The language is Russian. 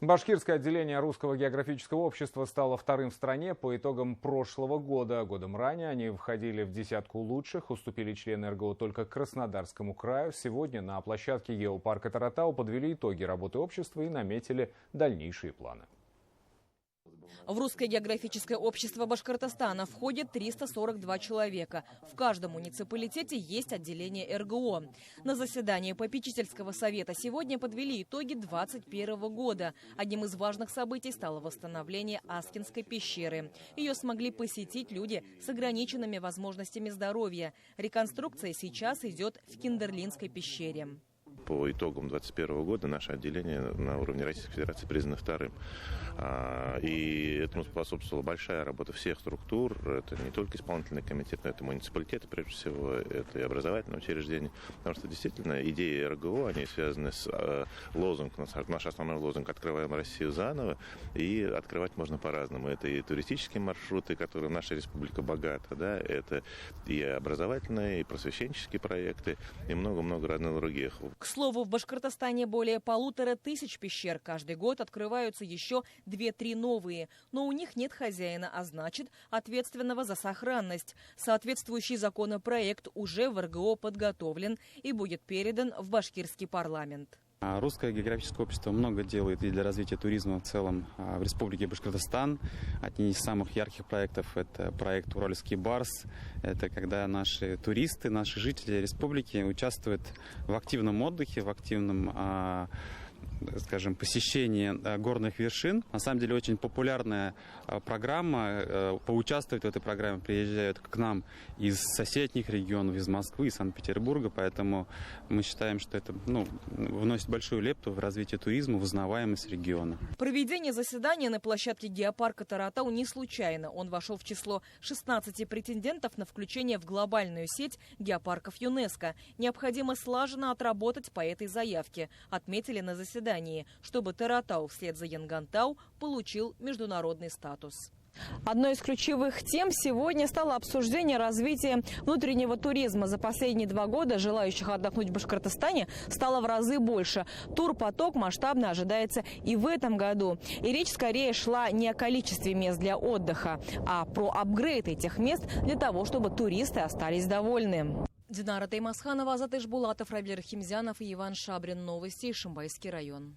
Башкирское отделение Русского географического общества стало вторым в стране по итогам прошлого года. Годом ранее они входили в десятку лучших, уступили члены РГО только Краснодарскому краю. Сегодня на площадке геопарка Таратау подвели итоги работы общества и наметили дальнейшие планы. В Русское географическое общество Башкортостана входит 342 человека. В каждом муниципалитете есть отделение РГО. На заседании попечительского совета сегодня подвели итоги 2021 года. Одним из важных событий стало восстановление Аскинской пещеры. Ее смогли посетить люди с ограниченными возможностями здоровья. Реконструкция сейчас идет в Киндерлинской пещере. По итогам 2021 года наше отделение на уровне Российской Федерации признано вторым. И этому способствовала большая работа всех структур. Это не только исполнительный комитет, но это муниципалитеты, прежде всего, это и образовательные учреждения. Потому что действительно идеи РГО, они связаны с лозунгом, наш основной лозунг «Открываем Россию заново». И открывать можно по-разному. Это и туристические маршруты, которые наша республика богата, да, это и образовательные, и просвещенческие проекты, и много-много разных других. К слову, в Башкортостане более 1500 пещер. Каждый год открываются еще 2-3 новые. Но у них нет хозяина, а значит, ответственного за сохранность. Соответствующий законопроект уже в РГО подготовлен и будет передан в башкирский парламент. Русское географическое общество много делает и для развития туризма в целом в Республике Башкортостан. Один из самых ярких проектов – это проект «Уральский барс». Это когда наши туристы, наши жители республики участвуют в активном отдыхе, в активном, скажем, посещении горных вершин. На самом деле очень популярная программа. Поучаствовать в этой программе приезжают к нам из соседних регионов, из Москвы, из Санкт-Петербурга. Поэтому мы считаем, что это вносит большую лепту в развитие туризма, в узнаваемость региона. Проведение заседания на площадке геопарка Таратау не случайно. Он вошел в число 16 претендентов на включение в глобальную сеть геопарков ЮНЕСКО. Необходимо слаженно отработать по этой заявке, отметили на заседании, чтобы Таратау вслед за Янгантау получил международный статус. Одной из ключевых тем сегодня стало обсуждение развития внутреннего туризма. За последние 2 года желающих отдохнуть в Башкортостане стало в разы больше. Турпоток масштабно ожидается и в этом году. И речь скорее шла не о количестве мест для отдыха, а про апгрейд этих мест для того, чтобы туристы остались довольны. Динара Таймасханова, Азат Ишбулатов, Равиль Рахимзянов и Иван Шабрин. Новости. Ишимбайский район.